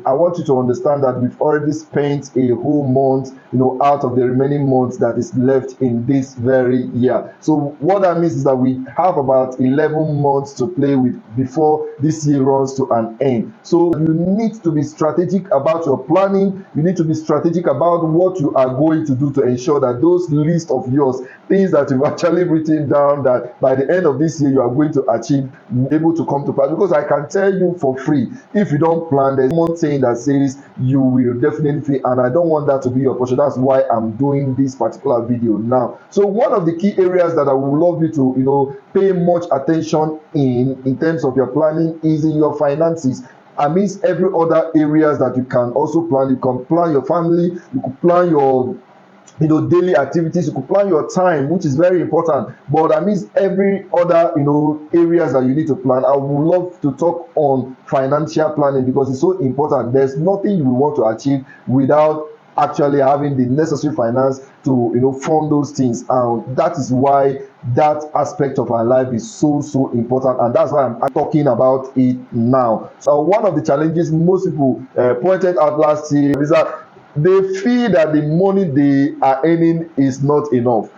I want you to understand that we've already spent a whole month, out of the remaining months that is left in this very year. So what that means is that we have about 11 months to play with before this year runs to an end. So you need to be strategic about your planning. You need to be strategic about what you are going to do to ensure that those list of yours, things that you've actually written down, that by the end of this year you are going to achieve, able to come to pass. Because I can tell you for free, if you don't plan, there's one saying that says you will definitely fail, and I don't want that to be your portion. That's why I'm doing this particular video now. So one of the key areas that I would love you to pay much attention in terms of your planning is in your finances. Amidst every other areas that you can also plan. You can plan your family, you could plan your daily activities, you could plan your time, which is very important. But amidst every other areas that you need to plan, I would love to talk on financial planning, because it's so important. There's nothing you want to achieve without actually having the necessary finance to fund those things, and that is why that aspect of our life is so important, and that's why I'm talking about it now. So one of the challenges most people pointed out last year is that they feel that the money they are earning is not enough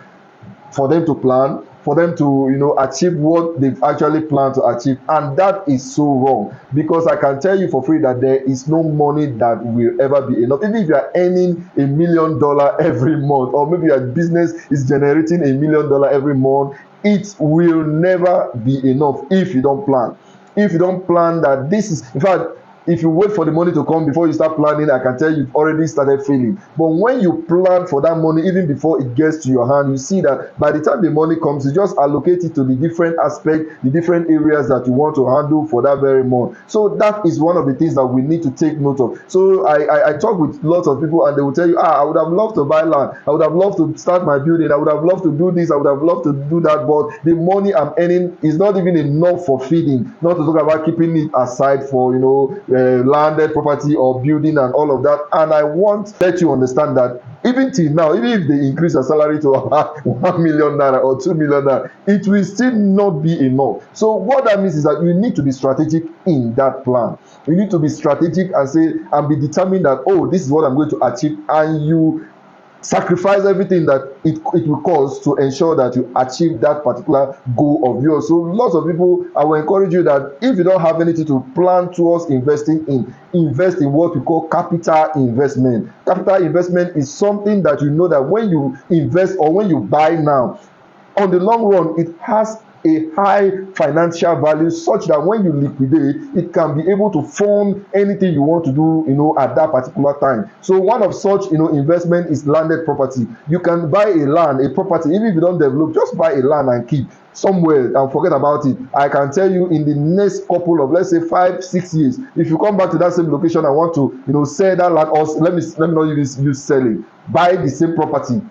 for them to plan, for them to achieve what they've actually planned to achieve. And that is so wrong, because I can tell you for free that there is no money that will ever be enough. Even if you are earning $1 million every month, or maybe your business is generating $1 million every month, it will never be enough if you don't plan. If you don't plan that this is, in fact, if you wait for the money to come before you start planning, I can tell you've already started failing. But when you plan for that money, even before it gets to your hand, you see that by the time the money comes, you just allocate it to the different aspects, the different areas that you want to handle for that very month. So that is one of the things that we need to take note of. So I talk with lots of people, and they will tell you, I would have loved to buy land, I would have loved to start my building, I would have loved to do this, I would have loved to do that, but the money I'm earning is not even enough for feeding, not to talk about keeping it aside for landed property or building and all of that. And I want to let you understand that even till now, even if they increase your salary to 1 million naira or 2 million naira, it will still not be enough. So what that means is that you need to be strategic in that plan. You need to be strategic and say, and be determined that, this is what I'm going to achieve, and you sacrifice everything that it will cost to ensure that you achieve that particular goal of yours. So lots of people, I will encourage you that if you don't have anything to plan towards investing in, invest in what we call capital investment. Capital investment is something that you know that when you invest or when you buy now, on the long run, it has a high financial value, such that when you liquidate, it can be able to fund anything you want to do at that particular time. So one of such investment is landed property. You can buy a property, even if you don't develop, just buy a land and keep somewhere and forget about it. I can tell you, in the next couple of, let's say 5-6 years, if you come back to that same location and want to sell that land, or let me not use selling, buy the same property,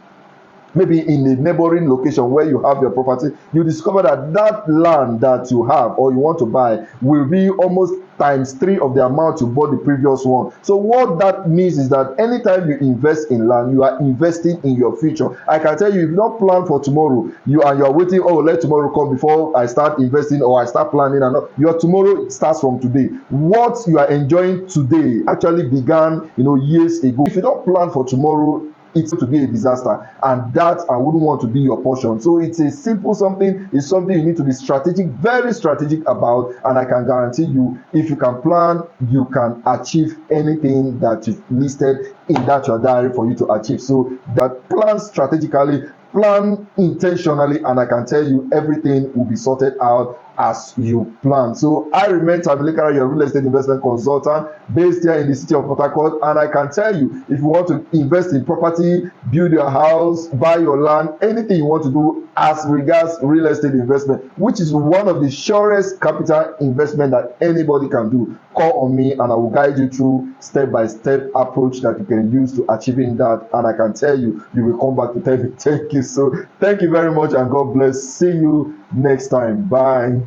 maybe in a neighboring location where you have your property, you discover that land that you have or you want to buy will be almost ×3 of the amount you bought the previous one. So what that means is that anytime you invest in land, you are investing in your future. I can tell you, if you don't plan for tomorrow, you are waiting, let tomorrow come before I start investing or I start planning, and your tomorrow starts from today. What you are enjoying today actually began years ago. If you don't plan for tomorrow, it's to be a disaster, and that I wouldn't want to be your portion. So it's a simple something. It's something you need to be strategic, very strategic about, and I can guarantee you, if you can plan, you can achieve anything that is listed in that your diary for you to achieve. So that plan strategically, plan intentionally, and I can tell you everything will be sorted out as you plan. So I remain Tabilekara, your real estate investment consultant based here in the city of Port Harcourt, and I can tell you, if you want to invest in property, build your house, buy your land, anything you want to do as regards real estate investment, which is one of the surest capital investment that anybody can do, call on me and I will guide you through step-by-step approach that you can use to achieving that. And I can tell you, you will come back to tell me thank you. So thank you very much, and God bless. See you next time. Bye.